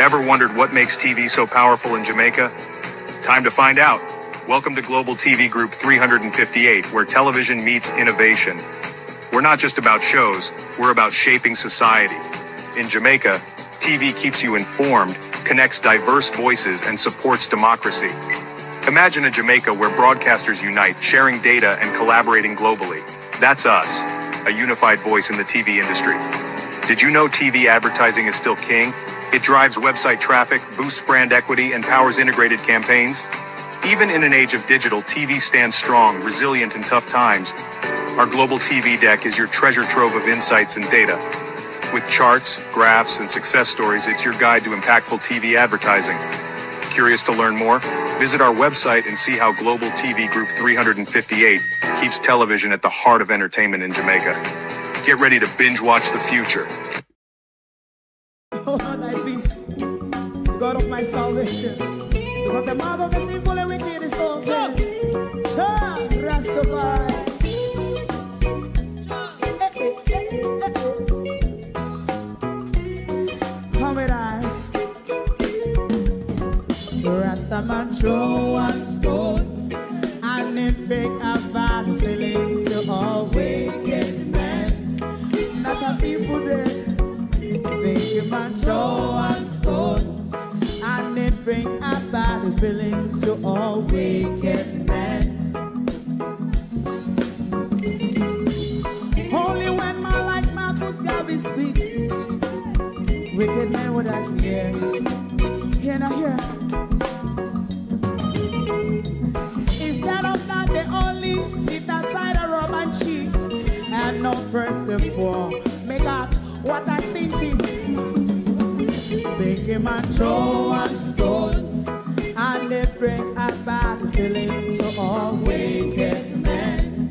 Ever wondered what makes TV so powerful in Jamaica? Time to find out. Welcome to Global TV Group 358, where television meets innovation. We're not just about shows, we're about shaping society. In Jamaica, TV keeps you informed, connects diverse voices, and supports democracy. Imagine a Jamaica where broadcasters unite, sharing data and collaborating globally. That's us, a unified voice in the TV industry. Did you know TV advertising is still king? It drives website traffic, boosts brand equity, and powers integrated campaigns. Even in an age of digital, TV stands strong, resilient in tough times. Our Global TV Deck is your treasure trove of insights and data. With charts, graphs, and success stories, it's your guide to impactful TV advertising. Curious to learn more? Visit our website and see how Global TV Group 358 keeps television at the heart of entertainment in Jamaica. Get ready to binge watch the future. Oh, thy peace, the God of my salvation, because the mouth of the sinful and wicked is open. Rastafari. Come with I. Rastaman throw one stone, and it break a bad feeling to all wicked men. Not a people there. Make a man throw one stone, and it bring a bad feeling to all wicked men. Only when man like Marcus Garvey speak, wicked men would I hear. Hear now hear. Instead of that, they only sit aside a rob and cheat, and not first and for make up what I seen to. Make him a throw one stone, and they bring a bad feeling to all wicked men.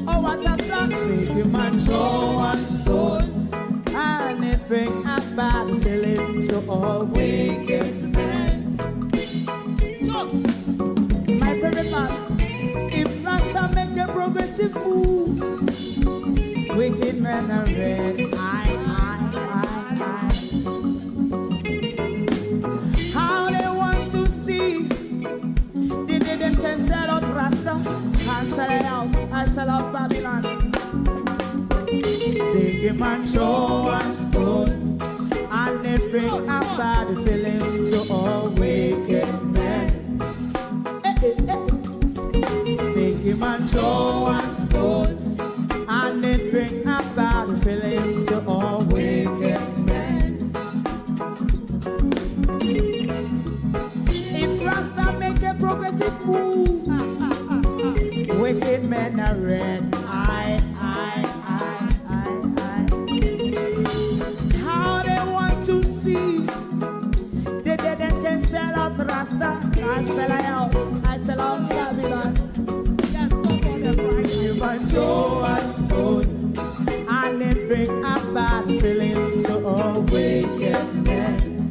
Oh, what a plan! Make him a throw one stone, and they bring a bad feeling to all wicked men. My favorite man, if Rasta make a progressive move, wicked men are red. How they want to see the day them can sell out Rasta and sell it out and sell out Babylon. They give man show one stone, and they bring a bad feeling to all wicked men. They give man show one stone, and it bring a bad feeling to all wicked men. If Rasta make a progressive move, wicked men are red. How they want to see the dead that can sell out Rasta and sell out, I sell out Babylon. Yes, stop on the Friday. You might show us and it bring a bad feeling to all wicked men.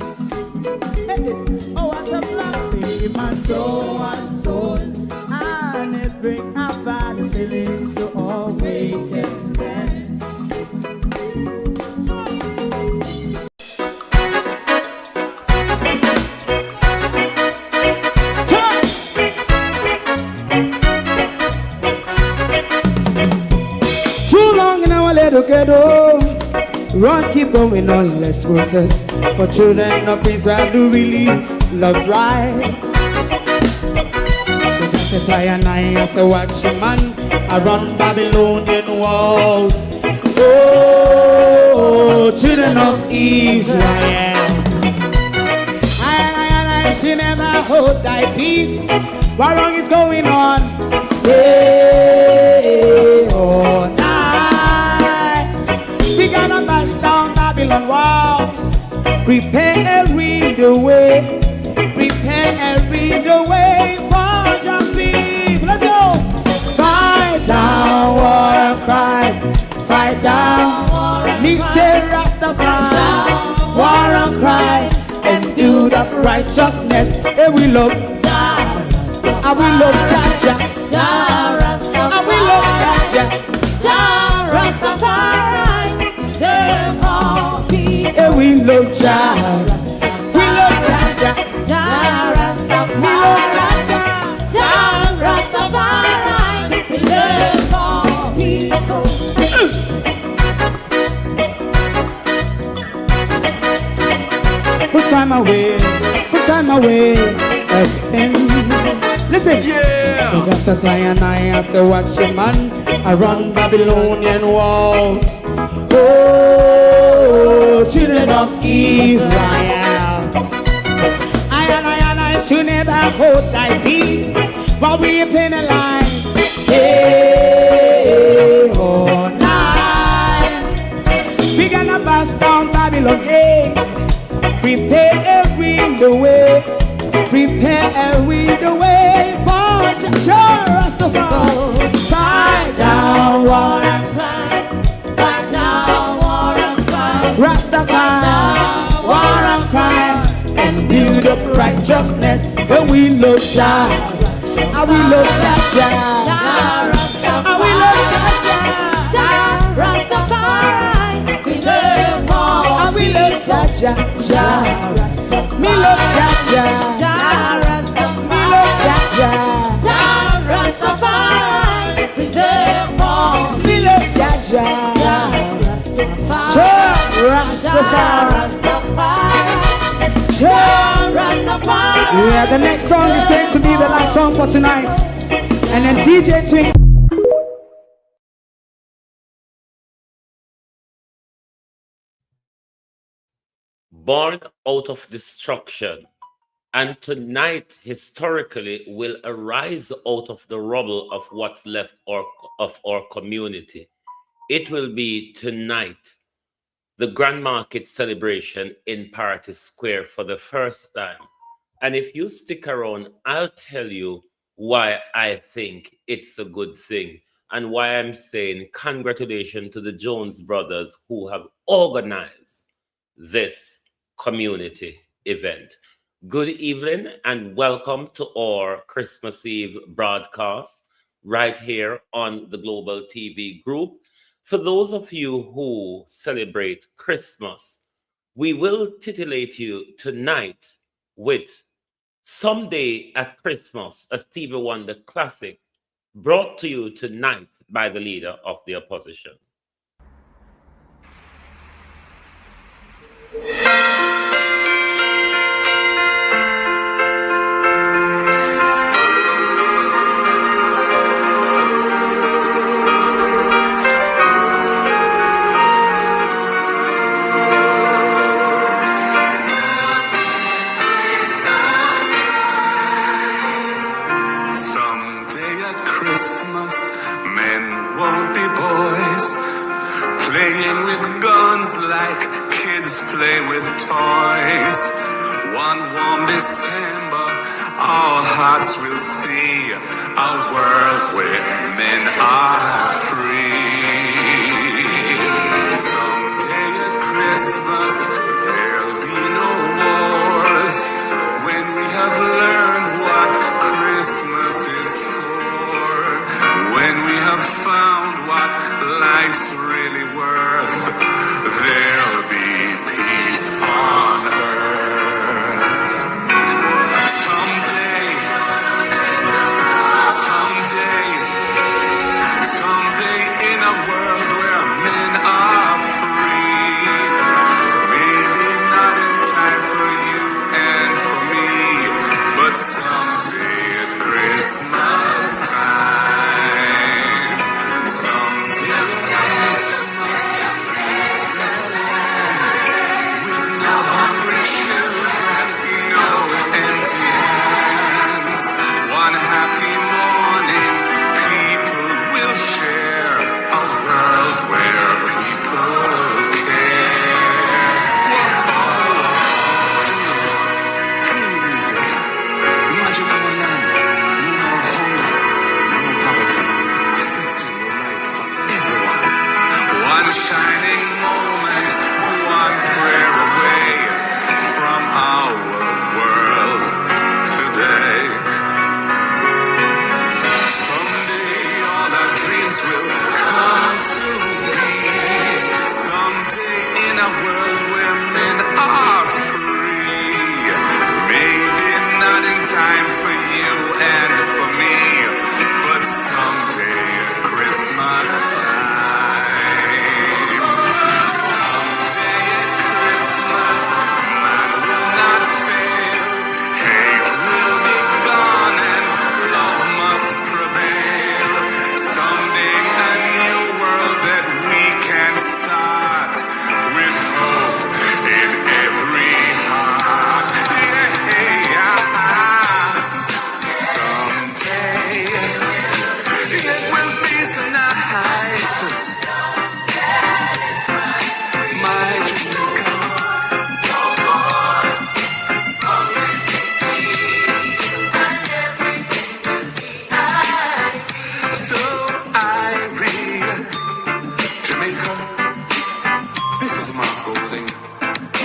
Oh, what a black baby man throw one stone, and it bring a bad feeling to all wicked men. Run, keep going on, let's process. For children of Israel do really love rights. So just try and I say watch a man around Babylonian walls. Oh, children of Israel, I should never hold thy peace. What wrong is going on? Day or night. We gotta bust down Babylon walls. Prepare the way. Prepare the way for your people. Let's go. Fight down war and crime. Fight down. Me say Rastafari. War and crime. And do that righteousness. And we love Jah. And we love Jah. Jah Rastafari. And we love Jah. Jah Rastafari. Save all people. And we love Jah. We love Jah, Jah. Jah Rastafari. We love Jah, Jah. Jah Rastafari. Preserve all people. Put time away again. Listen. Yeah. Just as I say, watch your man, I run Babylonian walls. Oh, children of Israel. I should never hold thy peace while we penalize. Hey, oh, night. We gonna bust down Babylon gates. Prepare the way. Prepare the way for Jah Rastafari. Fight down war and fight. Fight down war and fight. Rastafari, war and crime, and build up righteousness. And we love Jah, and we love Jah, Jah. Jah Rastafari. And we love Jah, Jah. Jah Rastafari. Preserve all. And we love Jah, Jah, Jah. Me love Jah, Jah. Jah Rastafari. Me love Jah, Jah. Jah Rastafari. Preserve all. Me love Jah, Jah. Jah Rastafari. Jah Rastafari. Jah. Rastafari. Yeah, the next song is going to be the last song for tonight. And then DJ Twink. Born out of destruction, and tonight historically will arise out of the rubble of what's left of our community. It will be tonight, the Grand Market celebration in Paradise Square for the first time. And if you stick around, I'll tell you why I think it's a good thing and why I'm saying congratulations to the Jones brothers who have organized this community event. Good evening and welcome to our Christmas Eve broadcast right here on the Global TV Group. For those of you who celebrate Christmas, we will titillate you tonight with Someday at Christmas, a Stevie Wonder classic, brought to you tonight by the leader of the opposition. Playing with guns like kids play with toys. One warm December, our hearts will see a world where men are free. Someday at Christmas, there'll be no wars when we have learned what Christmas is for. When we have found what life's really worth, there'll be peace on earth. Someday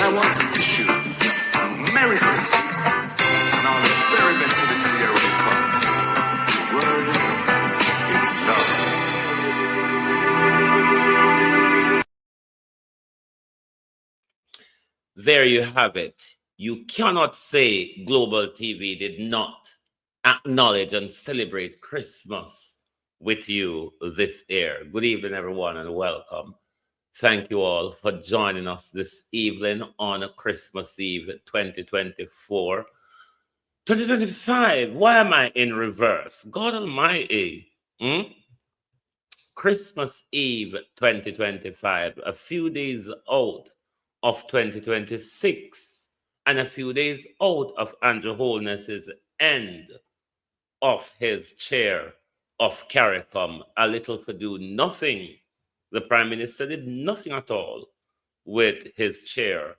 I want to wish you Merry Christmas and all the very best for the new year when it comes. Word is love. There you have it. You cannot say Global TV did not acknowledge and celebrate Christmas with you this year. Good evening, everyone, and welcome. Thank you all for joining us this evening on Christmas Eve 2024. 2025, why am I in reverse? God Almighty. Christmas Eve 2025, a few days out of 2026, and a few days out of Andrew Holness's end of his chair of CARICOM, a little for do nothing. The Prime Minister did nothing at all with his chair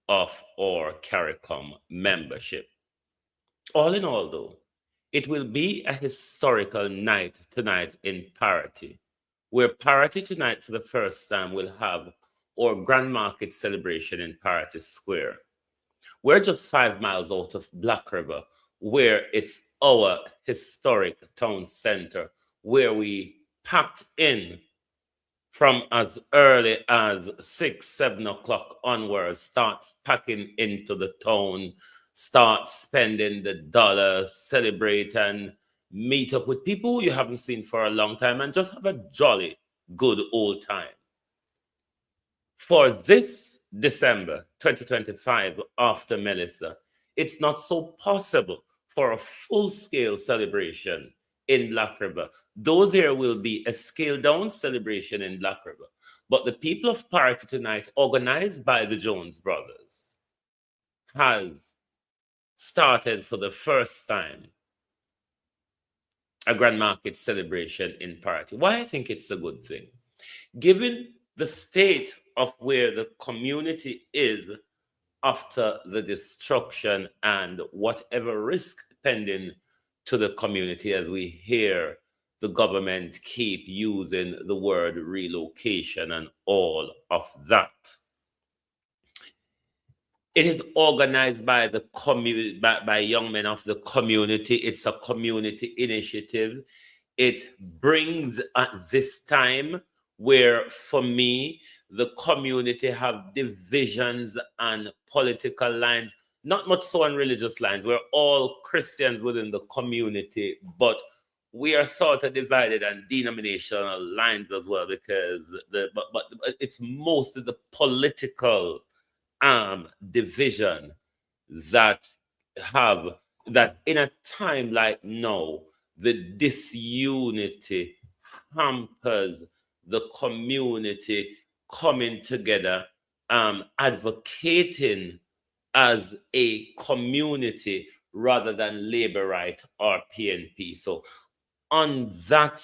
of our CARICOM membership. All in all, though, it will be a historical night tonight in Parity, where Parity tonight for the first time will have our Grand Market celebration in Parity Square. We're just 5 miles out of Black River, where it's our historic town center, where we packed in from as early as 6, 7 o'clock onwards, starts packing into the town, start spending the dollar, celebrate and meet up with people you haven't seen for a long time, and just have a jolly good old time. For this December 2025, after Melissa, it's not so possible for a full-scale celebration in Black River, though there will be a scaled-down celebration in Black River. But the people of Parity tonight, organized by the Jones brothers, has started for the first time a Grand Market celebration in Parity. Why I think it's a good thing? Given the state of where the community is after the destruction and whatever risk pending to the community, as we hear the government keep using the word relocation and all of that. It is organized by the community, by young men of the community. It's a community initiative. It brings at this time where, for me, the community have divisions and political lines, not much so on religious lines. We're all Christians within the community, but we are sort of divided on denominational lines as well, because but it's mostly the political division that in a time like now, the disunity hampers the community coming together, advocating as a community rather than Labour Right or PNP. So on that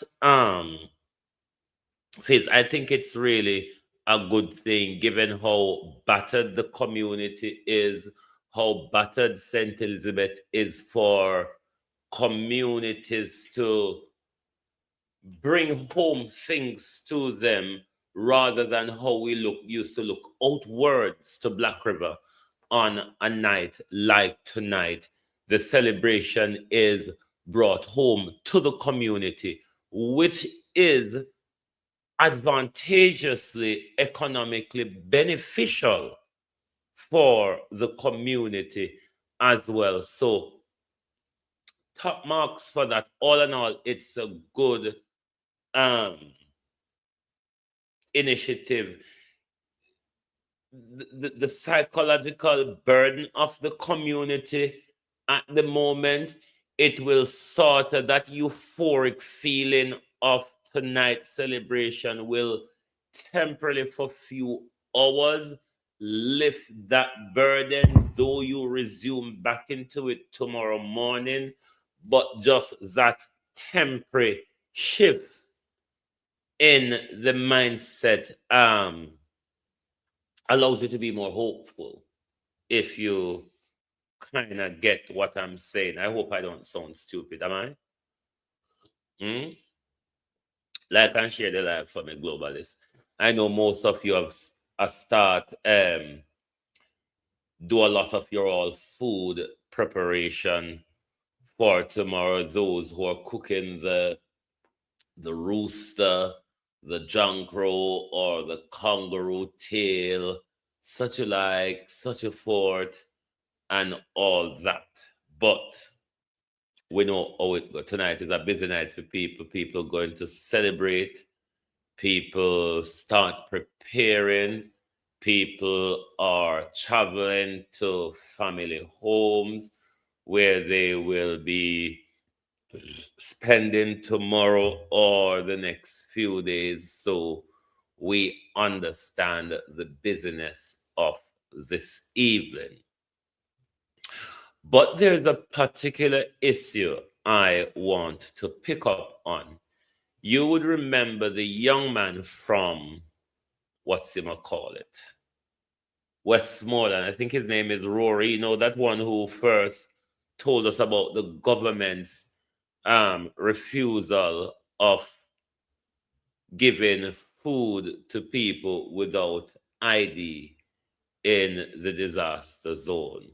phase, I think it's really a good thing, given how battered the community is, how battered St. Elizabeth is, for communities to bring home things to them rather than how we used to look outwards to Black River on a night like tonight. The celebration is brought home to the community, which is advantageously economically beneficial for the community as well. So top marks for that. All in all, it's a good initiative. The psychological burden of the community at the moment, it will sort of, that euphoric feeling of tonight's celebration will temporarily, for a few hours, lift that burden, though you resume back into it tomorrow morning. But just that temporary shift in the mindset allows you to be more hopeful, if you kind of get what I'm saying. I hope I don't sound stupid, am I? Like and share the live for me, Globalist. I know most of you have start do a lot of your all food preparation for tomorrow. Those who are cooking the rooster, the jankro, or the kangaroo tail, such a like, such a forth, and all that. But we know how it goes. Tonight is a busy night for people. People are going to celebrate. People start preparing. People are traveling to family homes where they will be spending tomorrow or the next few days. So we understand the busyness of this evening. But there's a particular issue I want to pick up on. You would remember the young man from, what's him call it? Westmoreland. I think his name is Rory. You know, that one who first told us about the government's refusal of giving food to people without ID in the disaster zone.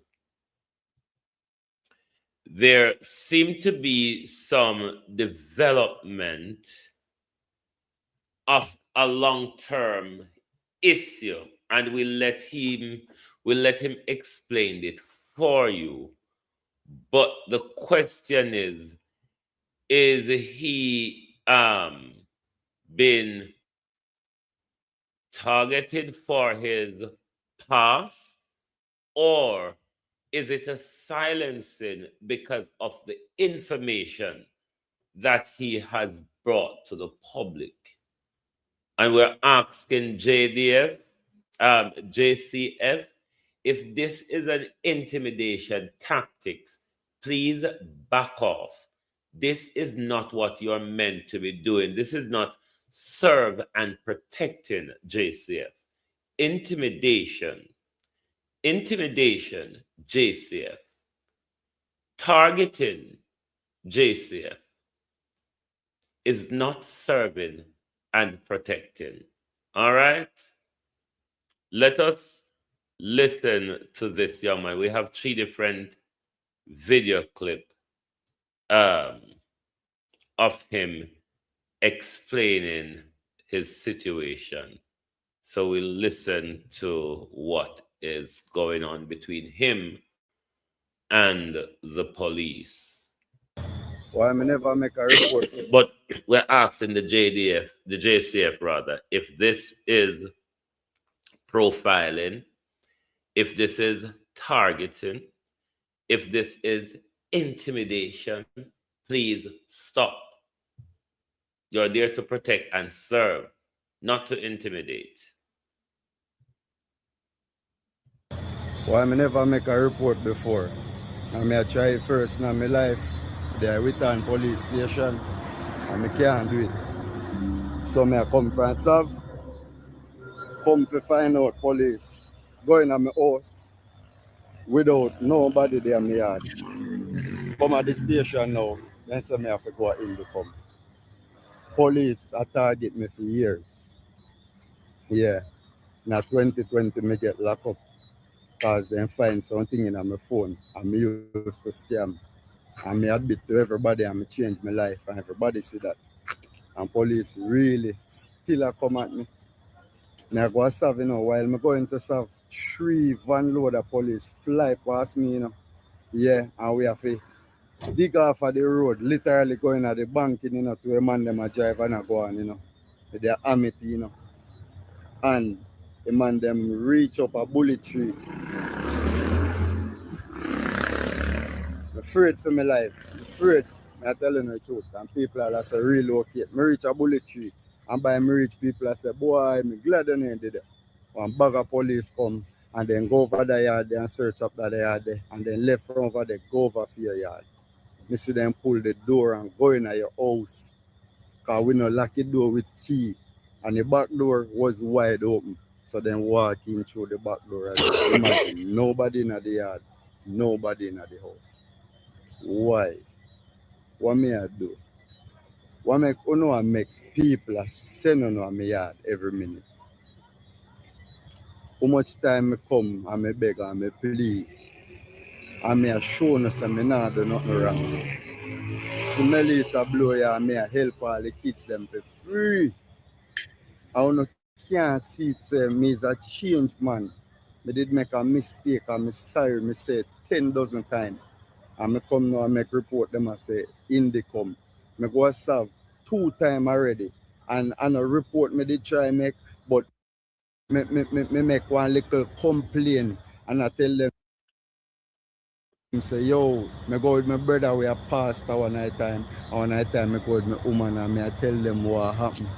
There seemed to be some development of a long-term issue, and we'll let him explain it for you. But the question is he been targeted for his past, or is it a silencing because of the information that he has brought to the public? And we're asking JCF if this is an intimidation tactics, please back off. This is not what you're meant to be doing. This is not serve and protecting JCF. Intimidation, JCF. Targeting JCF is not serving and protecting. All right? Let us listen to this young man. We have 3 different video clips of him explaining his situation. So we'll listen to what is going on between him and the police. Why me never make a report? But we're asking the JCF rather, if this is profiling, if this is targeting, if this is intimidation, please stop. You're there to protect and serve, not to intimidate. Why me never make a report before? And me I try it first in my life. There with an police station and me can't do it. So me I come from Sav, come to find out police, going at my house without nobody there in my yard. Come at the station now, then say me have to go in to come. Police are target me for years. Yeah. Now 2020 me get locked up because they find something in my phone and me used to scam. And me admit to everybody and me change my life and everybody see that. And police really still come at me. I go serve, you know, while me going to serve, 3 van load of police fly past me, you know. Yeah, and we have to dig off of the road, literally going at the banking, you know, to a man them a drive and a go on, you know. With their amity, you know. And the man them reach up a bullet tree. I'm afraid for my life. I'm afraid. I'm telling the truth. And people are say relocate. I reach a bullet tree. And by me reach people, I say, boy, I'm glad they did it. One bag of police come and then go over the yard and search up that yard there. And then left from over there, go over for your yard. Me see them pull the door and go in your house. Because we no lock the door with key. And the back door was wide open. So then walk in through the back door. Imagine, nobody in the yard. Nobody in the house. Why? What may I do? What make make people send on my yard every minute? how much time me come and me beg and me plead. And me a show no say me nah do nothing wrong. See Melissa blow ya and me a help all the kids them for free. I no can't see it say me is a change man. Me did make a mistake and me sorry me say 10 dozen times. And me come now and make report them and say in the come. Me go serve 2 times already. And a report me did try make, but me make one little complaint and I tell them say, yo, me go with my brother we a pastor one night time. And one night time me go with my woman and me I tell them what happened.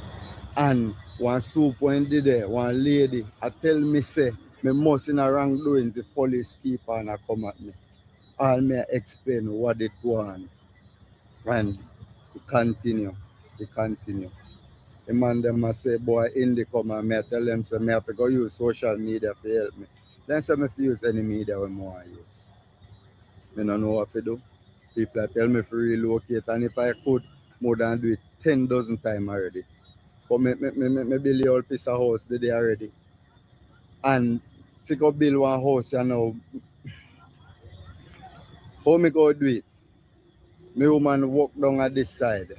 And one soup when did there, one lady, I tell me say, me must in a wrongdoings the police keep on a come at me. All me explain what it want. And it continue. The man them must say, boy, in the come and me I tell them say me have to go use social media to help me. Then say me to use any media when I want to use. I don't know what to do. People tell me to relocate and if I could, more than do it 10 dozen times already. But me build the whole piece of house today already. And if you go build one house, you know, how me go do it? My woman walk down at this side.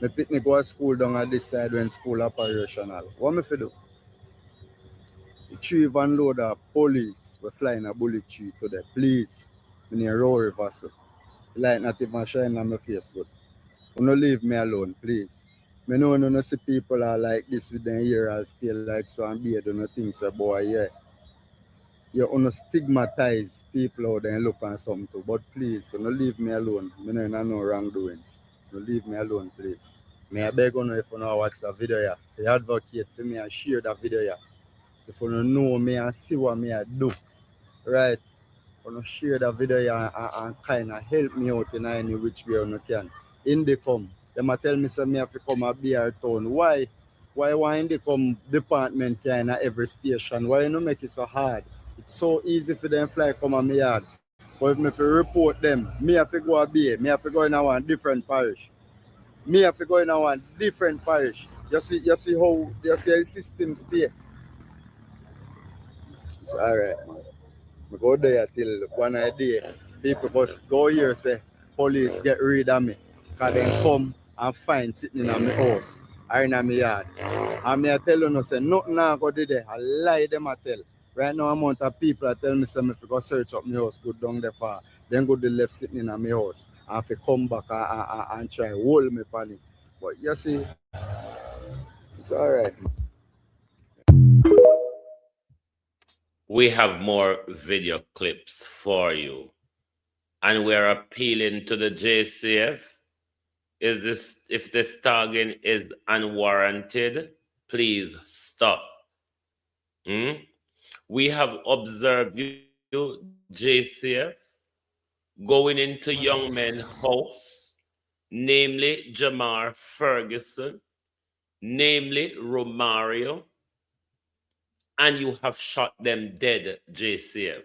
My picnic go to school down at this side when school operational. What me fi do? The 3 van load of police were flying a bullet tree today. Please, in a Rory vessel. Light not even shine on my face good. Don't leave me alone, please. I know no see people are like this with them ear all still like so and beard and things so boy, yeah. You wanna stigmatize people out there and look on something too. But please, don't leave me alone. I know no wrongdoings. Don't leave me alone, please. May I beg you if you know watch the video here, to advocate for me and share the video here. If you don't know me and see what me I do, right? You share the video here and kind of help me out in any which way you can. In the come, they might tell me say me have to come a BR town. Why? Why in the come department here in every station? Why you not make it so hard? It's so easy for them fly come on my yard. But if me have to report them, me have to go a BA, me have to go in a one different parish. Me have to go in a one different parish. You see how the system stay. It's alright, man. I go there till one day. People must go here say police get rid of me. Cause they come and find sitting in my house or in my yard. And me I tell you no say nothing now go there. I lie them I tell. Right now amount of people I tell me say me go search up my house, go down there far. Then go the left sitting in my house. And if I come back and try hold me pan it. But you see, it's alright. We have more video clips for you. And we're appealing to the JCF. If this tagging is unwarranted, please stop. We have observed you, JCF, going into young men's house, namely Jamar Ferguson, namely Romario, and you have shot them dead, JCF.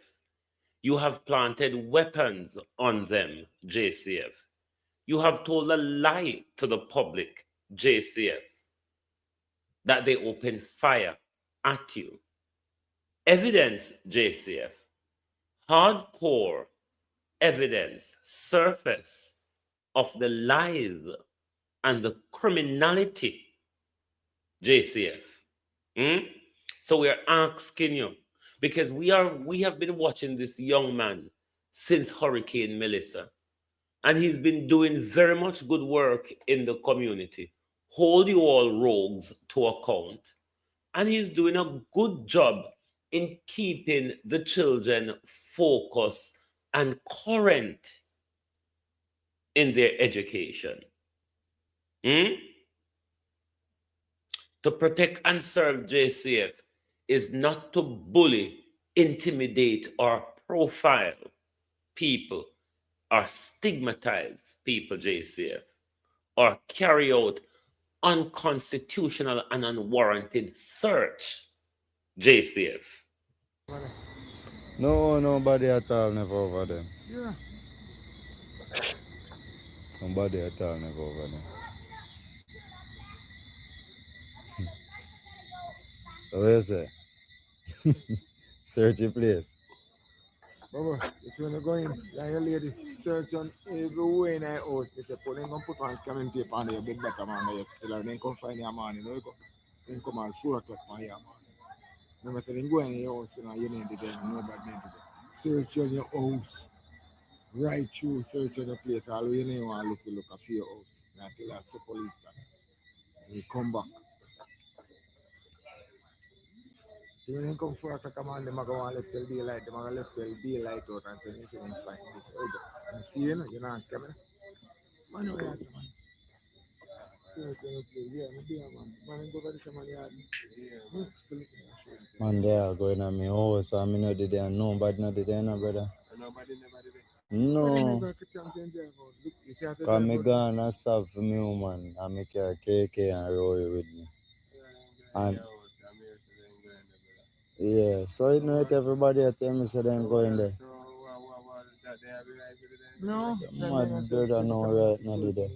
You have planted weapons on them, JCF. You have told a lie to the public, JCF, that they opened fire at you. Evidence, JCF, hardcore evidence, surface of the lies and the criminality, JCF. So we are asking you, because we have been watching this young man since Hurricane Melissa, and he's been doing very much good work in the community. Hold you all rogues to account, and he's doing a good job in keeping the children focused and current in their education. To protect and serve JCF is not to bully, intimidate, or profile people, or stigmatize people, JCF, or carry out unconstitutional and unwarranted search, JCF. No, nobody at all never over there. Yeah. Nobody at all never over there. So what you say? Search the place. Baba, it's when you go in, like a lady, search on everywhere in our house. They say, put them put one scamming paper on your bed better man. They tell her, then come find your man. You know, then come at 4 o'clock on your man. Remember, say, then go in your house, you know, you need to get nobody need to get. Search on your house. Right through, search on the place. All you need want to look for your house. Until that's the police time. You come back. When they come 4 o'clock, man, them go on left till daylight. Them go left till daylight out and say, you see them find this. And see, you know, you know, ask me. Man, you answer, man. Yeah, man, go to the man yard. Man, they are going at me house, and me not did there. Nobody not did there, no, brother. Nobody never did it. No. Because Because me gone and serve for me woman, and me carry KK and Roy with me. And yeah, so you know it, everybody at tell me so them going there. No, My brother no right now do that.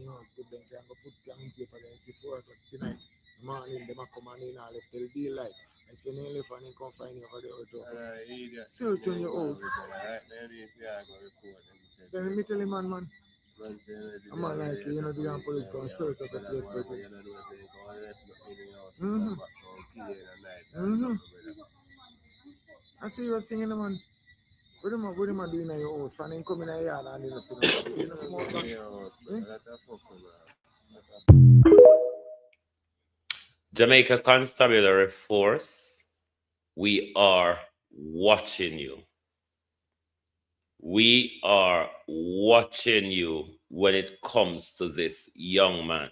Morning, they come on in and left till daylight. And so they left and they come find you over there. Search on your house. Then me tell him, man. A man like you know, the police come search up the place. I see you singing, man. What am I doing in your house? And then come in the yard and then Jamaica Constabulary Force, we are watching you. We are watching you when it comes to this young man.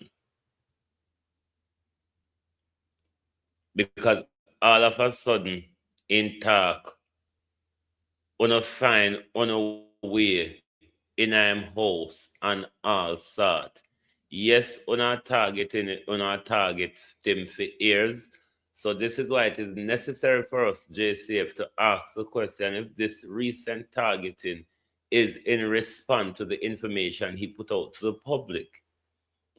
Because all of a sudden, in talk, on find on a way in our house and all sort. Yes, on our target them for years. So this is why it is necessary for us, JCF, to ask the question if this recent targeting is in response to the information he put out to the public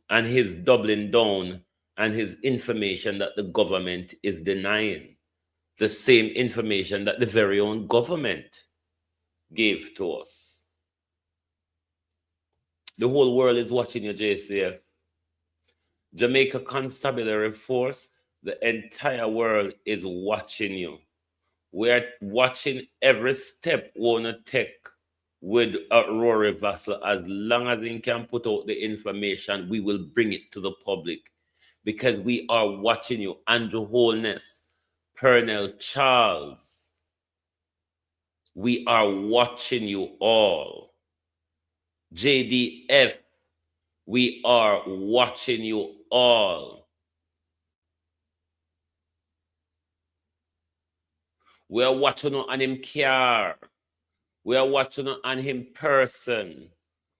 and his doubling down and his information that the government is denying. The same information that the very own government gave to us. The whole world is watching you, JCF. Jamaica Constabulary Force, the entire world is watching you. We're watching every step we want to take with Rory Vassell. As long as he can put out the information, we will bring it to the public because we are watching you. Andrew Holness, Pernell Charles, we are watching you all. JDF, we are watching you all. We are watching you on him car. We are watching you on him person.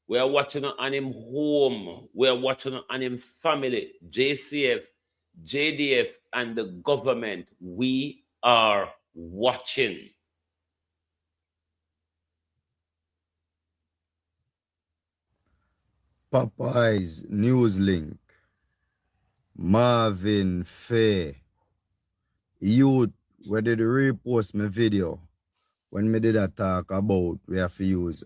We are watching you on him home. We are watching you on him family. JCF, JDF, and the government, we are watching. Popeyes Newslink, Marvin Fair, youth, where did repost my video when me did a talk about we have to use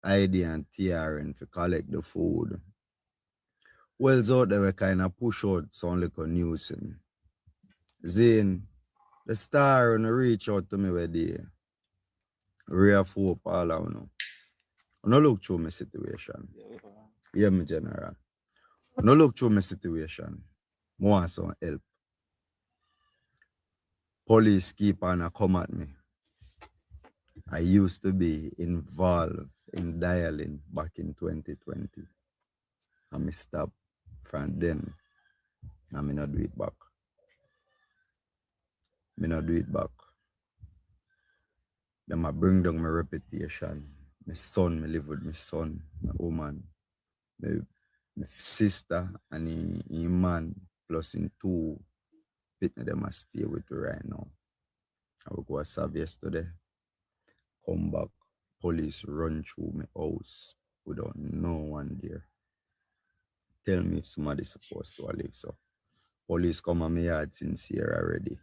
ID and TRN to collect the food. Wells out there were kind of push out some little news. Zane, the star and reach out to me where they real hope all I know. I no look through my situation. Yeah, me general. No look through my situation. I want some help. Police keep on come at me. I used to be involved in dialing back in 2020. And I stopped from then. And I not do it back. Me not do it back. Then I bring down my reputation. My son, I live with my son, my woman. My sister and his man plus in two people them I stay with right now. I will go serve yesterday. Come back, police run through my house without no one there. Tell me if somebody's supposed to live so. Police come on my yard since here already.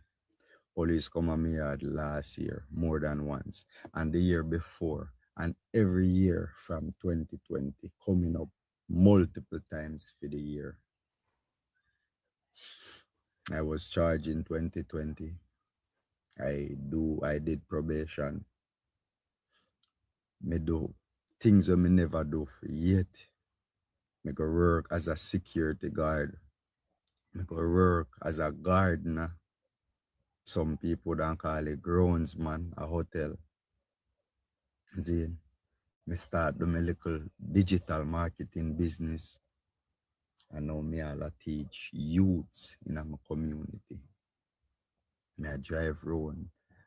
Police come on me yard last year more than once, and the year before, and every year from 2020 coming up multiple times for the year. I was charged in 2020. I did probation. Me do things that me never do yet. Me go work as a security guard. Me go work as a gardener. Some people don't call it groundsman, a hotel. Then me start do my little digital marketing business. And now me all teach youths in my community. Me I drive round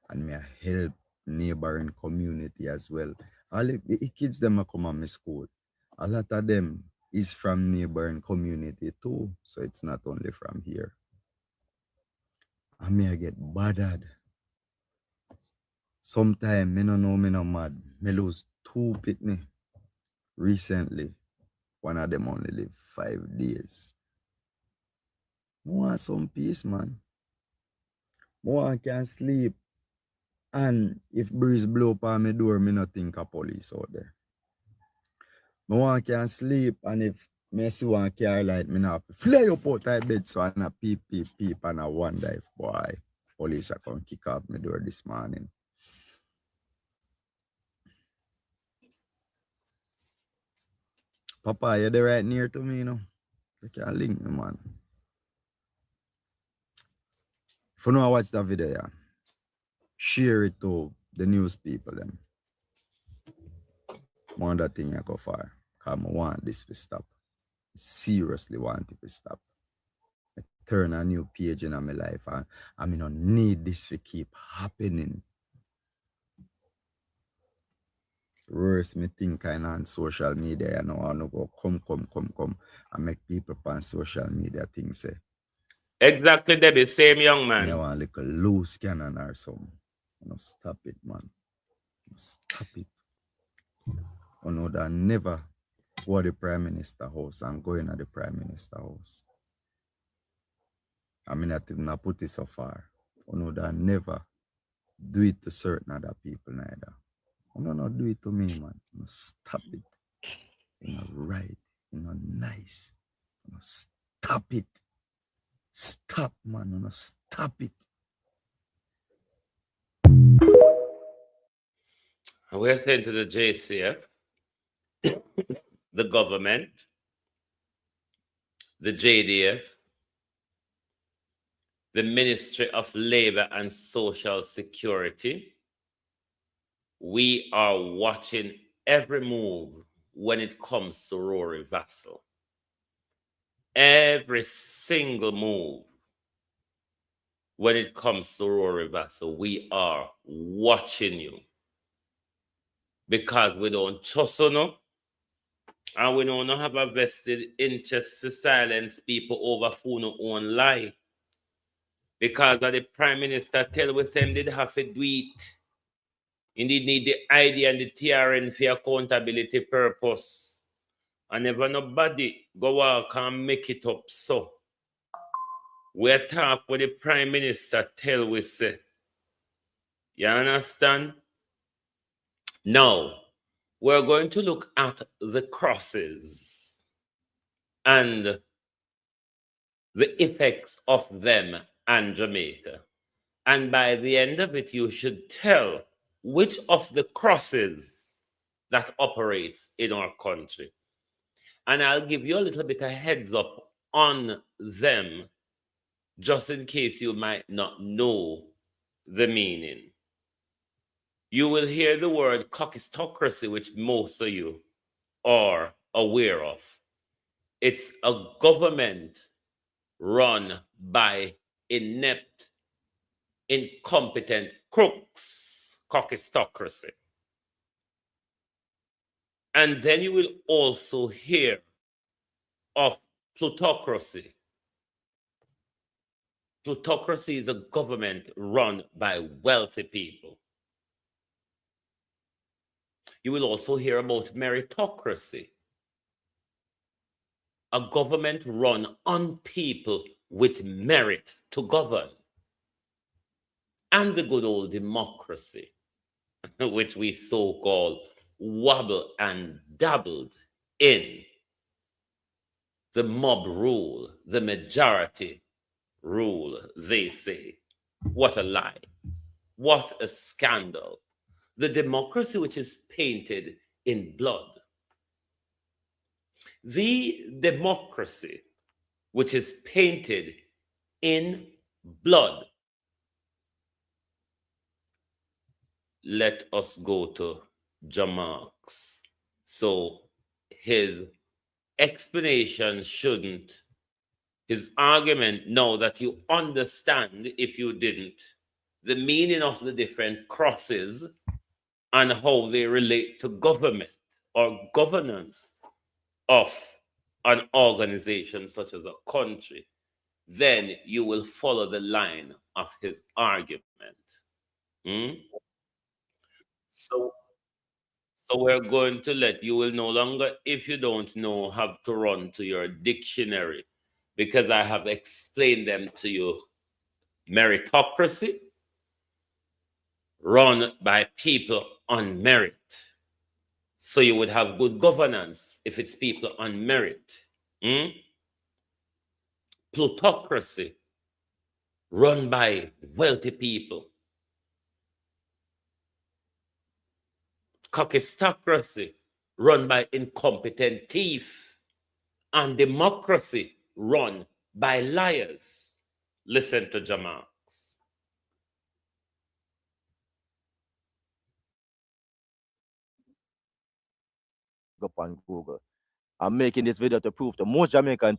and me I help neighboring community as well. All the kids them come on my school. A lot of them is from neighboring community too. So it's not only from here. And me I get bothered. Sometimes me no know me no mad. Me lose 2 pitney recently. One of them only live 5 days. I want some peace, man. I can sleep. And if breeze blow up my door, me not think of police out there. I can sleep, and if me see one car light, me not fly up out of bed so I not peep, and I wonder if boy, police are come kick off my door this morning. Papa, you're there right near to me, you know. You can link me, man. If you know I watch that video, yeah, share it to the news people, them. One that thing I go for. Because I want this to stop. Seriously want it to stop. I turn a new page in my life, and I mean, I need this to keep happening. Worse, me think kind of on social media, you know, I go come, and make people on social media think say. Exactly, Debbie, same young man. You want like a loose cannon or something. You know, stop it, man. Stop it. You know that never go to the Prime Minister house and go in at the Prime Minister house. I mean, I did not put it so far. You know that never do it to certain other people neither. You know, not do it to me, man. You know, stop it. You know, right. You know, nice. You know, stop it. Stop, man. You know, stop it. We're saying to the JCF, the government, the JDF, the Ministry of Labor and Social Security, we are watching every move when it comes to Rory Vassell. Every single move when it comes to Rory Vassell, we are watching you. Because we don't trust you, and we don't have a vested interest to silence people over phone or own lie. Because the Prime Minister tell us him did have to do it. You need the ID and the TRN for accountability purpose. And never nobody go walk and make it up so. We talk with the Prime Minister tell we say. You understand? Now, we're going to look at the crosses and the effects of them and Jamaica. And by the end of it, you should tell which of the crosses that operates in our country. And I'll give you a little bit of heads up on them, just in case you might not know the meaning. You will hear the word cockistocracy, which most of you are aware of. It's a government run by inept, incompetent crooks, cockistocracy. And then you will also hear of plutocracy. Plutocracy is a government run by wealthy people. You will also hear about meritocracy, a government run on people with merit to govern. and the good old democracy, which we so-called wobble and dabbled in, the mob rule, the majority rule, they say. What a lie. What a scandal. The democracy which is painted in blood. The democracy which is painted in blood. Let us go to Jamarx. So his explanation shouldn't, his argument, now that you understand, if you didn't, the meaning of the different crosses and how they relate to government or governance of an organization such as a country, then you will follow the line of his argument. So we're going to let you will no longer, if you don't know, have to run to your dictionary, because I have explained them to you. Meritocracy, run by people on merit. So you would have good governance if it's people on merit. Plutocracy, run by wealthy people. Cockistocracy, run by incompetent thief. And democracy, run by liars. Listen to Jamarx. Up on Google. I'm making this video to prove to most Jamaican.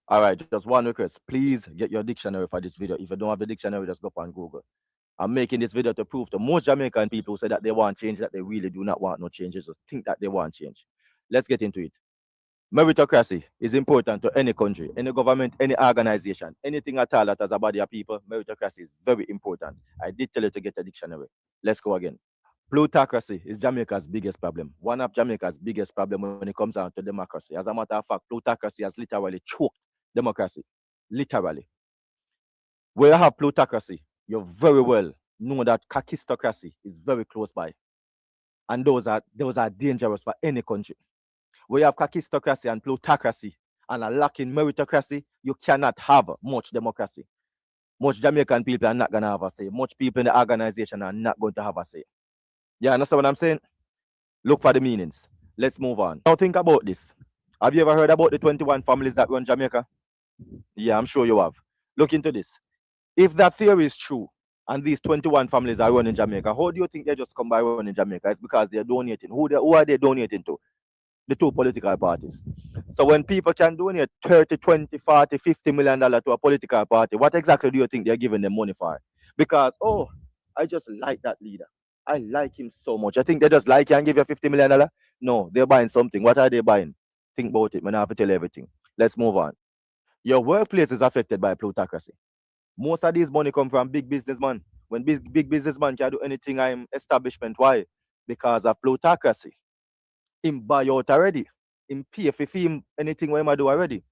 All right, just one request. Please get your dictionary for this video. If you don't have the dictionary, just go up on Google. I'm making this video to prove to most Jamaican people who say that they want change, that they really do not want no changes, or think that they want change. Let's get into it. Meritocracy is important to any country, any government, any organization, anything at all that has a body of people. Meritocracy is very important. I did tell you to get a dictionary. Let's go again. Plutocracy is Jamaica's biggest problem. One of Jamaica's biggest problems when it comes down to democracy. As a matter of fact, plutocracy has literally choked democracy. Literally. Where you have plutocracy, you very well know that kakistocracy is very close by. And those are dangerous for any country. Where you have kakistocracy and plutocracy and a lack in meritocracy, you cannot have much democracy. Much Jamaican people are not going to have a say. Much people in the organization are not going to have a say. You understand what I'm saying? Look for the meanings. Let's move on. Now think about this. Have you ever heard about the 21 families that run Jamaica? Yeah, I'm sure you have. Look into this. If that theory is true, and these 21 families are running Jamaica, how do you think they just come by running Jamaica? It's because they're donating. Who are they donating to? The two political parties. So when people can donate 30, 20, 40, $50 million to a political party, what exactly do you think they're giving them money for? Because, oh, I just like that leader. I like him so much. I think they just like you and give you $50 million. No, they're buying something. What are they buying? Think about it. Man, I have to tell you everything. Let's move on. Your workplace is affected by plutocracy. Most of these money come from big businessmen. When big businessman can do anything, I'm establishment. Why? Because of plutocracy. Him buy out already. Him pay for him anything what him do already.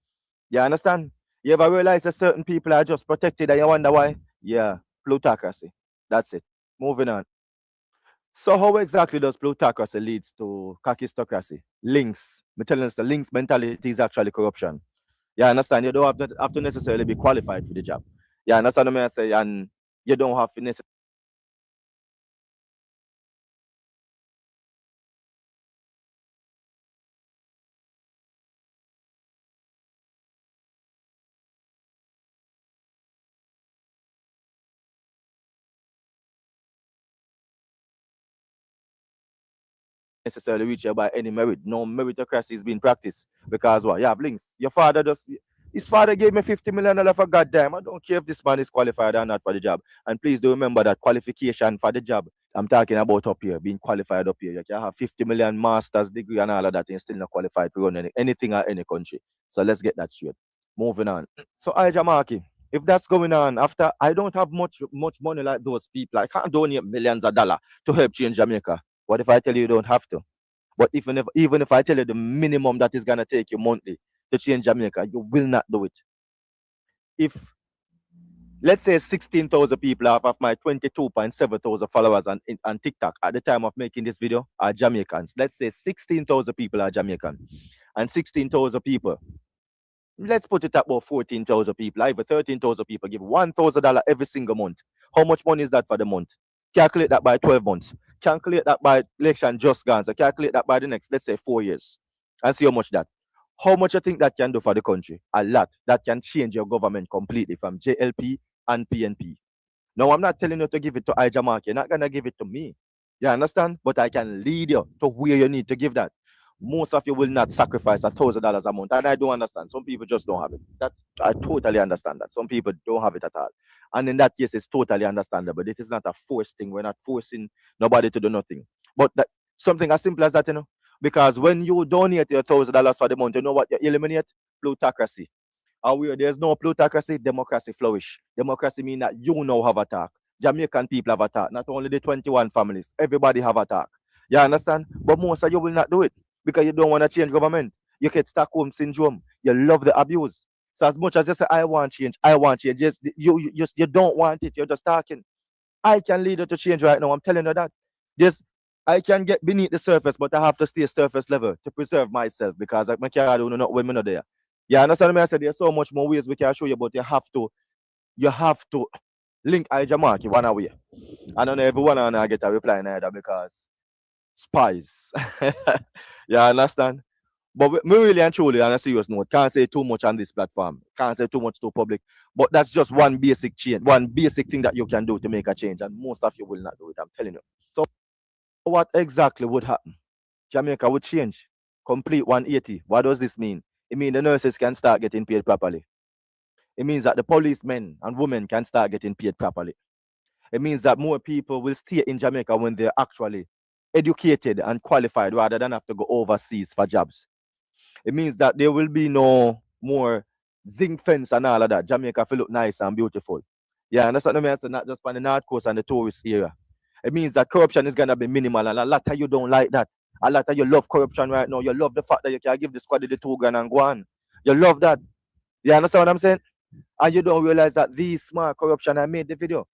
You understand? You ever realize that certain people are just protected and you wonder why? Yeah, plutocracy. That's it. Moving on. So how exactly does plutocracy leads to kakistocracy? Links. I'm telling you, the links mentality is actually corruption. You understand? You don't have to necessarily be qualified for the job. You understand what I say? And you don't have to necessarily reach here by any merit. No meritocracy is being practiced. Because what? You have links. Your father his father gave me $50 million for goddamn. I don't care if this man is qualified or not for the job. And please do remember that qualification for the job I'm talking about up here, being qualified up here. You can have 50 million master's degree and all of that, and you're still not qualified to run anything or any country. So let's get that straight. Moving on. So Jamaki, if that's going on after I don't have much money like those people, I can't donate millions of dollars to help change Jamaica. What if I tell you don't have to? But even if I tell you the minimum that is gonna take you monthly to change Jamaica, you will not do it. If let's say 16,000 people off of my 22.7 thousand followers on TikTok at the time of making this video are Jamaicans. Let's say 16,000 people are Jamaican. And 16,000 people, let's put it at about 14,000 people, either 13,000 people give $1,000 every single month. How much money is that for the month? Calculate that by 12 months. Calculate that by election just gone. So calculate that by the next, let's say 4 years. And see how much that. How much you think that can do for the country? A lot. That can change your government completely from JLP and PNP. Now, I'm not telling you to give it to Ijamark. You're not going to give it to me. You understand? But I can lead you to where you need to give that. Most of you will not sacrifice $1,000 a month. And I don't understand. Some people just don't have it. I totally understand that. Some people don't have it at all. And in that case, it's totally understandable. This is not a forced thing. We're not forcing nobody to do nothing. But that, something as simple as that, you know. Because when you donate your $1,000 for the month, you know what you eliminate? Plutocracy. And where there's no plutocracy, democracy flourish. Democracy means that you now have a talk. Jamaican people have a talk. Not only the 21 families. Everybody have a talk. You understand? But most of you will not do it because you don't want to change government. You get Stockholm syndrome. You love the abuse. So as much as you say, I want change, you don't want it. You're just talking. I can lead you to change right now. I'm telling you that. I can get beneath the surface, but I have to stay surface level to preserve myself because I can't do not when I'm not there. You understand me? I said there's so much more ways we can show you, but you have to link Ijamark one away. I don't know everyone and I get a reply neither because spies. You understand? But we really and truly on a serious note, can't say too much on this platform. Can't say too much to public. But that's just one basic change, one basic thing that you can do to make a change. And most of you will not do it, I'm telling you. So what exactly would happen? Jamaica would change. Complete 180. What does this mean? It means the nurses can start getting paid properly. It means that the policemen and women can start getting paid properly. It means that more people will stay in Jamaica when they're actually educated and qualified rather than have to go overseas for jobs. It means that there will be no more zinc fence and all of that. Jamaica will look nice and beautiful. Yeah, and that's what I mean. Not just on the North Coast and the tourist area. It means that corruption is going to be minimal, and a lot of you don't like that. A lot of you love corruption right now. You love the fact that you can give the squad the $2,000 and go on. You love that. You understand what I'm saying? And you don't realize that these smart corruption, I made the video.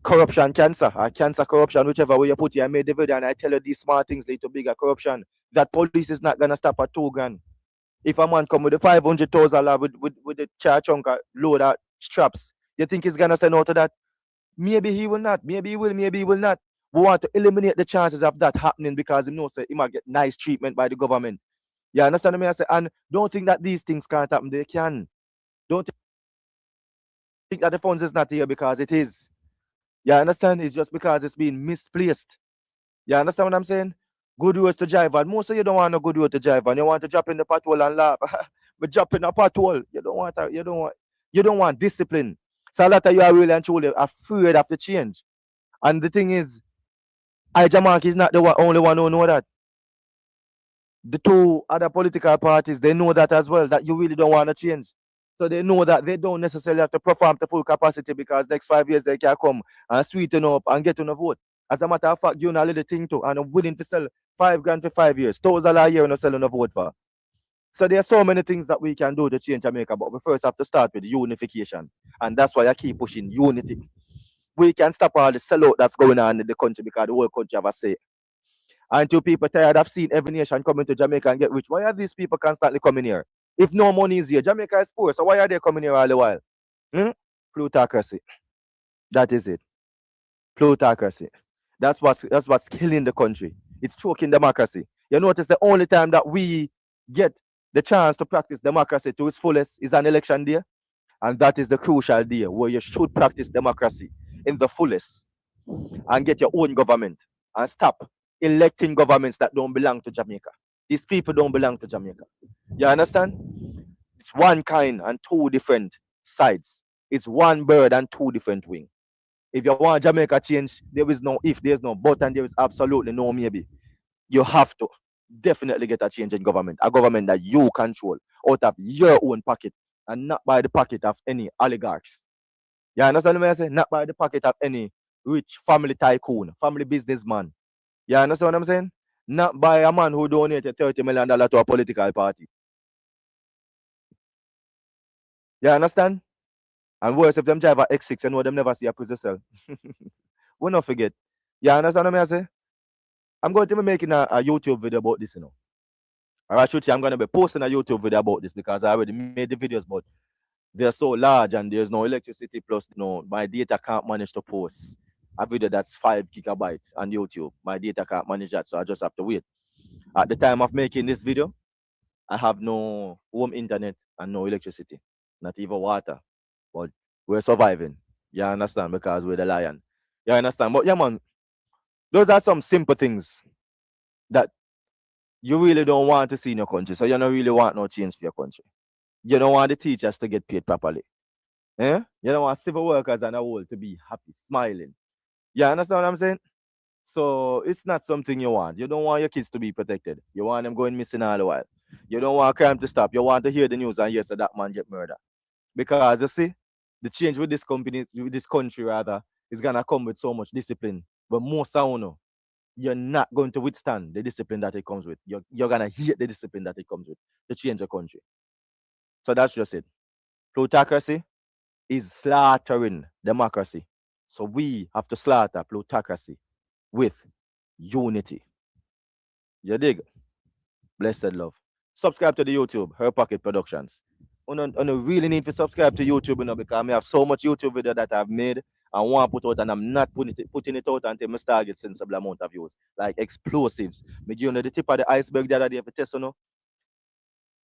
Corruption, cancer, or cancer, corruption, whichever way you put it, I made the video and I tell you these smart things lead to bigger corruption. That police is not going to stop at $2,000. If a man come with the $500,000 with the car trunk load of straps, you think he's going to say no to that? Maybe he will not. Maybe he will. Maybe he will not. We want to eliminate the chances of that happening because he knows that he might get nice treatment by the government. You understand me? I say, and don't think that these things can't happen. They can. Don't think that the funds is not here because it is. You understand? It's just because it's being misplaced. You understand what I'm saying? Good roads to drive on. Most of you don't want a good road to drive on. You want to drop in the pothole and laugh. But drop in a pothole. You don't want discipline. So a lot of you are really and truly afraid of the change. And the thing is, Ijamark is not the only one who know that. The two other political parties, they know that as well, that you really don't want to change. So they know that they don't necessarily have to perform to full capacity because next 5 years they can come and sweeten up and get on a vote. As a matter of fact, you know a little thing too, and I'm willing to sell $5,000 for 5 years, $1,000 a year and selling a vote for. So there are so many things that we can do to change Jamaica, but we first have to start with unification. And that's why I keep pushing unity. We can stop all the sellout that's going on in the country because the whole country have a say. Until people tired of seeing every nation coming to Jamaica and get rich. Why are these people constantly coming here? If no money is here, Jamaica is poor, so why are they coming here all the while? Plutocracy. That is it. Plutocracy. That's what's killing the country. It's choking democracy. You notice the only time that we get the chance to practice democracy to its fullest is an election day. And that is the crucial day where you should practice democracy in the fullest and get your own government and stop electing governments that don't belong to Jamaica. These people don't belong to Jamaica. You understand? It's one kind and two different sides. It's one bird and two different wings. If you want Jamaica change, there is no if, there's no but, and there is absolutely no maybe. You have to definitely get a change in government. A government that you control out of your own pocket and not by the pocket of any oligarchs. You understand what I say? Not by the pocket of any rich family tycoon, family businessman. You understand what I'm saying? Not by a man who donated $30 million to a political party. You understand? And worse, if them drive a X6, you know them never see a prison cell. We not forget. You understand what I say? I'm going to be making a YouTube video about this, you know. Or I should say I'm going to be posting a YouTube video about this because I already made the videos, but they're so large and there's no electricity, plus my data can't manage to post a video that's 5 gigabytes on YouTube. My data can't manage that, so I just have to wait. At the time of making this video, I have no home internet and no electricity, not even water. But we're surviving. You understand? Because we're the lion. You understand? But yeah, man, those are some simple things that you really don't want to see in your country. So you don't really want no change for your country. You don't want the teachers to get paid properly. You don't want civil workers and a whole to be happy, smiling. You understand what I'm saying? So it's not something you want. You don't want your kids to be protected. You want them going missing all the while. You don't want crime to stop. You want to hear the news and hear that man get murdered. Because you see, the change with this company, with this country rather, is gonna come with so much discipline. But most of you know, you're not going to withstand the discipline that it comes with. You're gonna hate the discipline that it comes with to change the country. So that's just it. Plutocracy is slaughtering democracy. So we have to slaughter plutocracy with unity. You dig? Blessed love. Subscribe to the YouTube, Her Pocket Productions. I don't really need to subscribe to YouTube, you know, because I have so much YouTube video that I've made and want to put out, and I'm not putting it out until I start get sensible amount of views. Like explosives. Me give you the tip of the iceberg the other day for test, you know.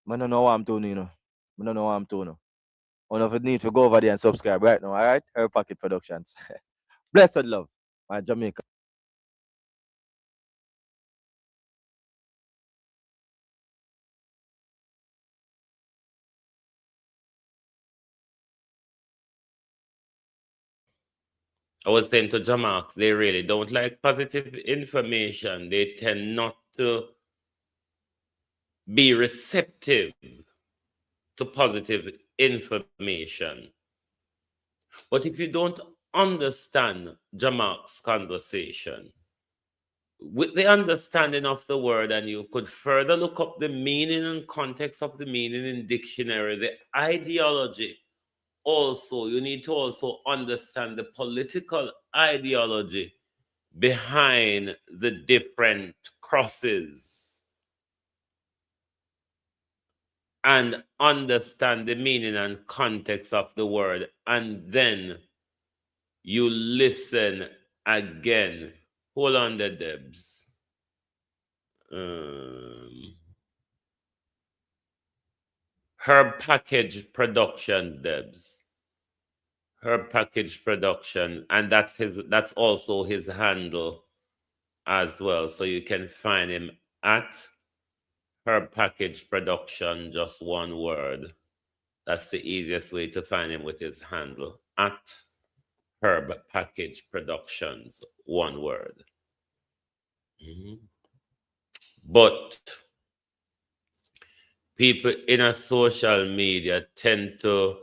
I don't know what I'm doing, you know. I don't know what I'm doing. I don't need to go over there and subscribe right now, all right? Her Pocket Productions. Blessed love, my Jamaica. I was saying to Jamarx, they really don't like positive information. They tend not to be receptive to positive information. But if you don't understand Jamarx's conversation, with the understanding of the word, and you could further look up the meaning and context of the meaning in dictionary, the ideology, also, you need to also understand the political ideology behind the different crosses and understand the meaning and context of the word. And then you listen again. Hold on there, Debs. Her Package Production, Debs. Her Package Production, and that's also his handle as well. So you can find him at Her Package Production, just one word. That's the easiest way to find him, with his handle at Herb Package Productions, one word. But people in a social media tend to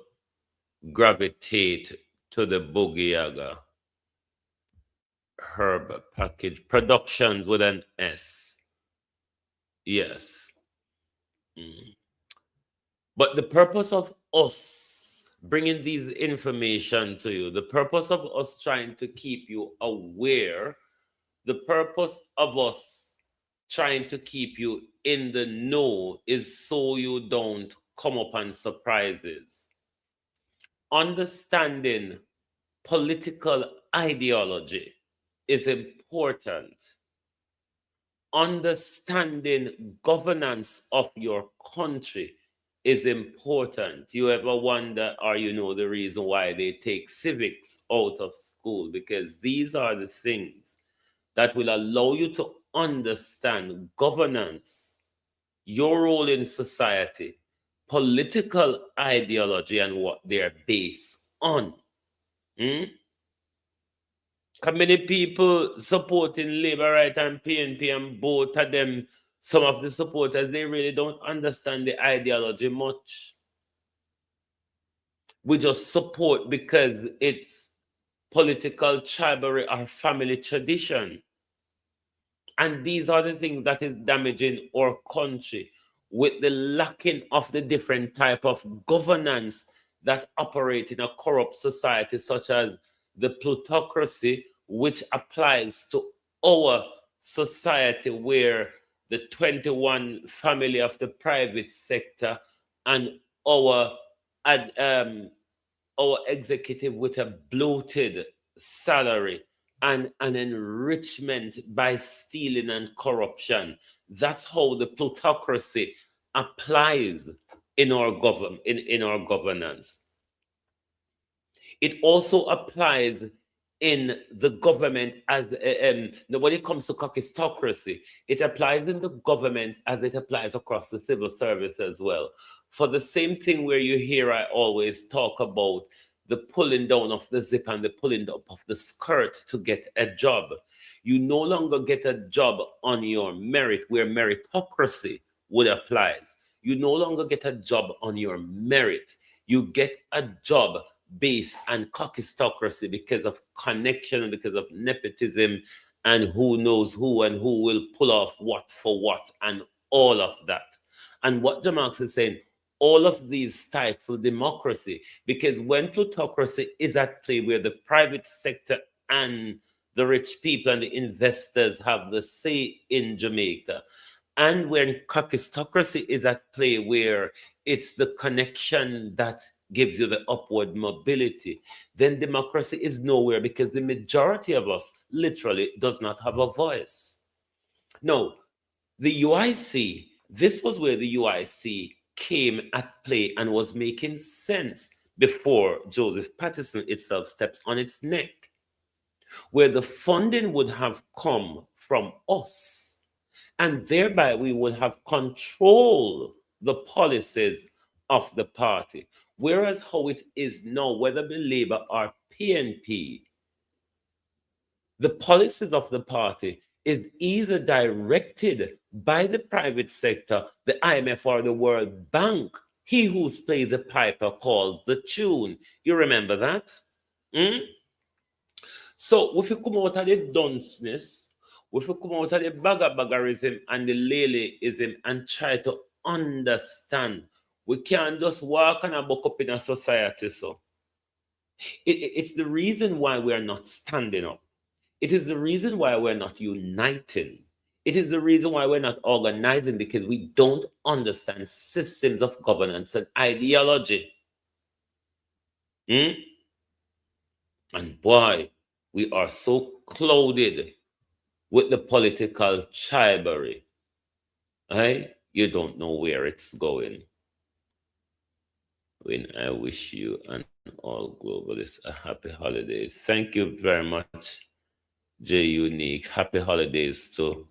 gravitate to the Boogie Yaga. Herb Package Productions with an S. Yes. But the purpose of us bringing these information to you, the purpose of us trying to keep you aware, the purpose of us trying to keep you in the know is so you don't come upon surprises. Understanding political ideology is important. Understanding governance of your country is important. You ever wonder, or you know the reason why they take civics out of school? Because these are the things that will allow you to understand governance, your role in society, political ideology, and what they're based on. How many people supporting Labour Right and PNP, and both of them, some of the supporters, they really don't understand the ideology much. We just support because it's political, tribal, or family tradition. And these are the things that is damaging our country, with the lacking of the different type of governance that operate in a corrupt society, such as the plutocracy, which applies to our society, where the 21 family of the private sector and our executive with a bloated salary and an enrichment by stealing and corruption. That's how the plutocracy applies in our governance. It also applies in the government as when it comes to cocistocracy, it applies in the government as it applies across the civil service as well. For the same thing where you hear I always talk about the pulling down of the zip and the pulling up of the skirt to get a job. You no longer get a job on your merit, where meritocracy would apply. You no longer get a job on your merit. You get a job based on cocistocracy because of connection, because of nepotism, and who knows who and who will pull off what for what, and all of that. And what Jamarx is saying, all of these stifle democracy, because when plutocracy is at play, where the private sector and the rich people and the investors have the say in Jamaica, and when cocistocracy is at play, where it's the connection that gives you the upward mobility, then democracy is nowhere, because the majority of us literally does not have a voice. No, the UIC, this was where the UIC came at play and was making sense before Joseph Patterson itself steps on its neck, where the funding would have come from us, and thereby we would have control the policies of the party. Whereas how it is now, whether the Labour or PNP, the policies of the party is either directed by the private sector, the IMF or the World Bank. He who plays the piper calls the tune. You remember that? So if you come out of the dunceness, if you come out of the baggarism and the lelyism and try to understand, we can't just walk and buck up in a society. So it's the reason why we are not standing up. It is the reason why we're not uniting. It is the reason why we're not organizing, because we don't understand systems of governance and ideology. And boy, we are so clouded with the political chivalry. You don't know where it's going. When I wish you and all globalists a happy holidays. Thank you very much, J Unique. Happy holidays to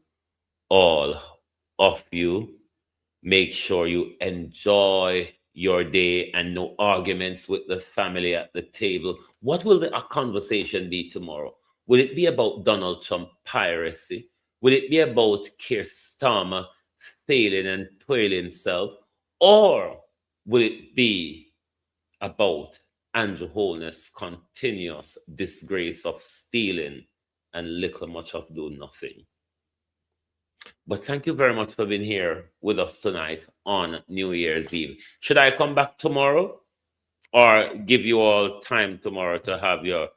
all of you. Make sure you enjoy your day and no arguments with the family at the table. What will the conversation be tomorrow? Will it be about Donald Trump piracy? Will it be about Keir Starmer failing and twirling himself? Or will it be about Andrew Holness' continuous disgrace of stealing and little much of do nothing? But thank you very much for being here with us tonight on New Year's Eve. Should I come back tomorrow or give you all time tomorrow to have your...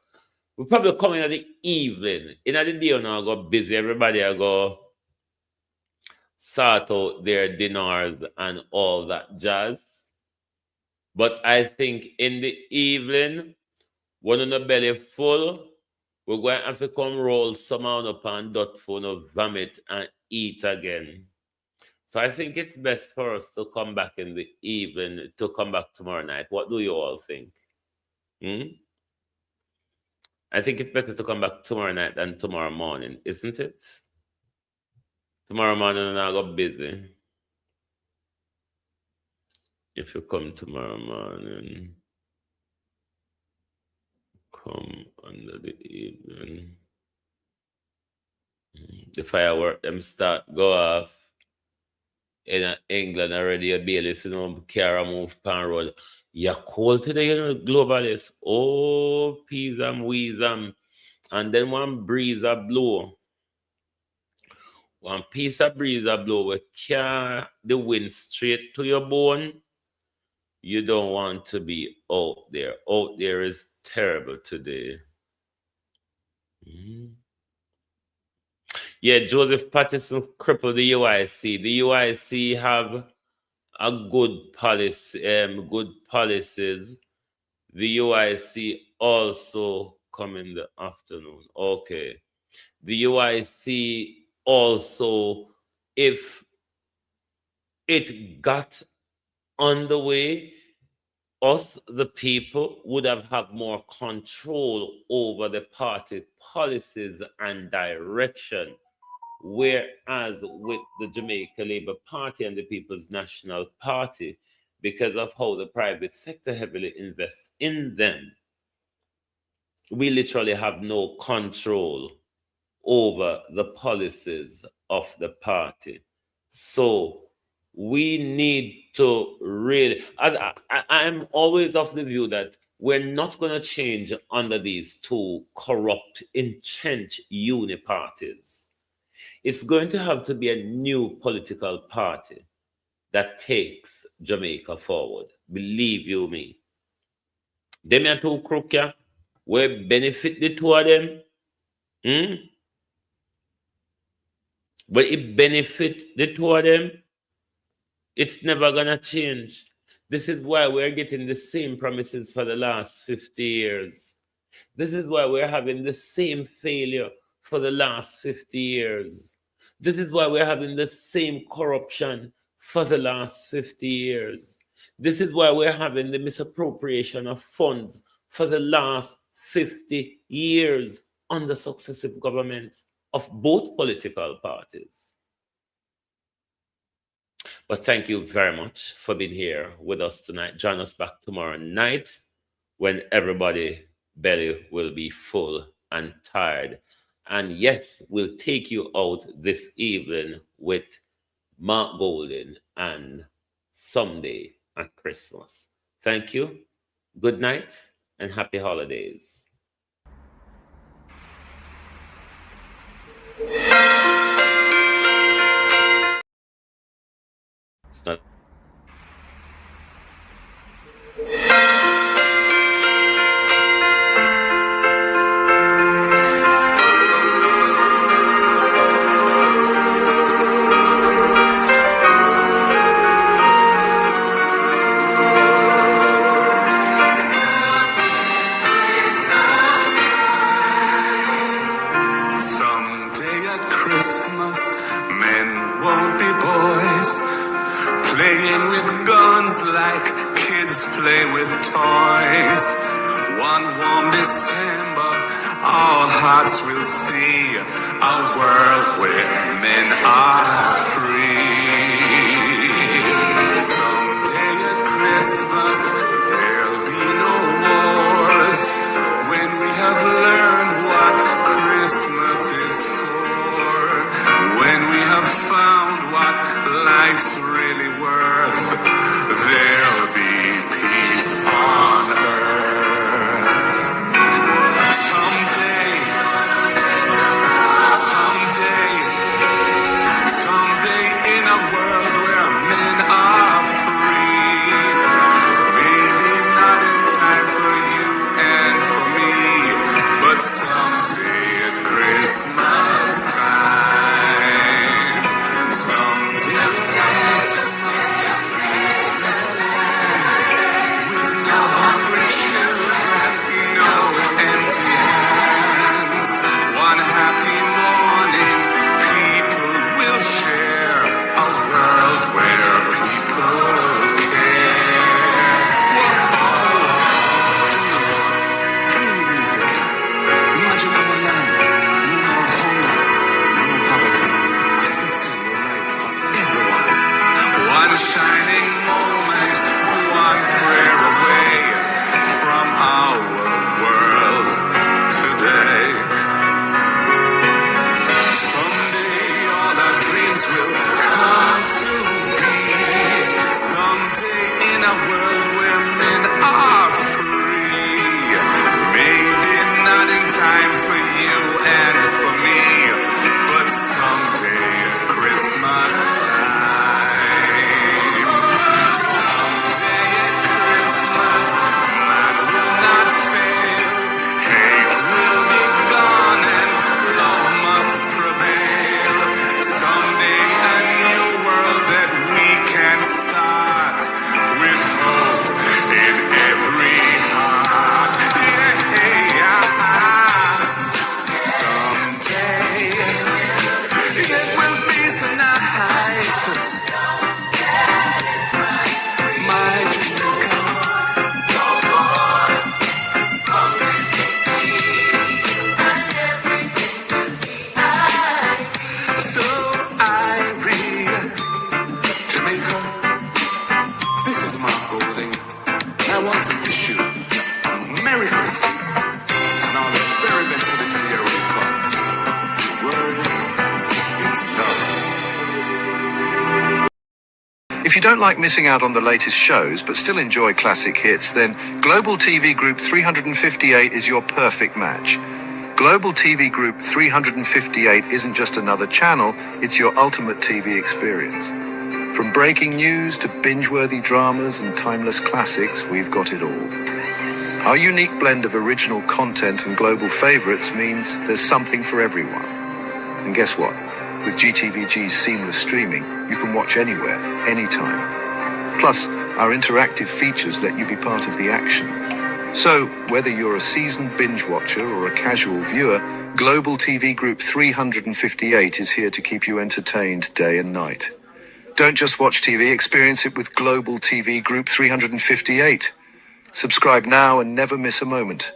We'll probably come in at the evening. In the day, I go busy. Everybody I go sort out their dinners and all that jazz. But I think in the evening, when on the belly full, we're going to have to come roll some out upon dot phone of vomit and eat again. So I think it's best for us to come back in the evening, to come back tomorrow night. What do you all think? I think it's better to come back tomorrow night than tomorrow morning, isn't it? Tomorrow morning I got busy. If you come tomorrow morning, come under the evening. The firework them start go off in England already. A barely see no car move pan road. You're cold today, you know, globalist. Oh, peas and wheeze and then one breeze a blow. One piece of breeze a blow. We carry the wind straight to your bone. You don't want to be out there. Out there is terrible today. Yeah, Joseph Patterson crippled the UIC. The UIC have a good policy, good policies. The UIC also come in the afternoon. Okay. The UIC also, if it got on the way, us, the people, would have more control over the party policies and direction. Whereas with the Jamaica Labour Party and the People's National Party, because of how the private sector heavily invests in them, we literally have no control over the policies of the party. So we need to really, I'm always of the view that we're not going to change under these two corrupt, entrenched uniparties. It's going to have to be a new political party that takes Jamaica forward. Believe you me. Them are two crooked, we benefit the two of them. But it benefit the two of them, it's never gonna change. This is why we're getting the same promises for the last 50 years. This is why we're having the same failure for the last 50 years. This is why we're having the same corruption for the last 50 years. This is why we're having the misappropriation of funds for the last 50 years under successive governments of both political parties. But thank you very much for being here with us tonight. Join us back tomorrow night when everybody's belly will be full and tired. And yes, we'll take you out this evening with Mark Golden and Someday at Christmas. Thank you. Good night and happy holidays. It's not. Playing with guns like kids play with toys. One warm December, our hearts will see a world where men are free. Someday at Christmas, there'll be no wars when we have learned what Christmas is for. When we have found what life's really worth, there'll be peace on earth. Someday, someday a new world that we can start with hope in every heart. Yeah. Someday it will be so nice. My dream will come. So Irie, Jamaica, this is Mark Golding. I want to wish you Merry Christmas and all the very best for the new year when it comes. The word is love. If you don't like missing out on the latest shows but still enjoy classic hits, then Global TV Group 358 is your perfect match. Global TV Group 358 isn't just another channel, it's your ultimate TV experience. From breaking news to binge-worthy dramas and timeless classics, we've got it all. Our unique blend of original content and global favorites means there's something for everyone. And guess what? With GTVG's seamless streaming, you can watch anywhere, anytime. Plus, our interactive features let you be part of the action. So, whether you're a seasoned binge watcher or a casual viewer, Global TV Group 358 is here to keep you entertained day and night. Don't just watch TV, experience it with Global TV Group 358. Subscribe now and never miss a moment.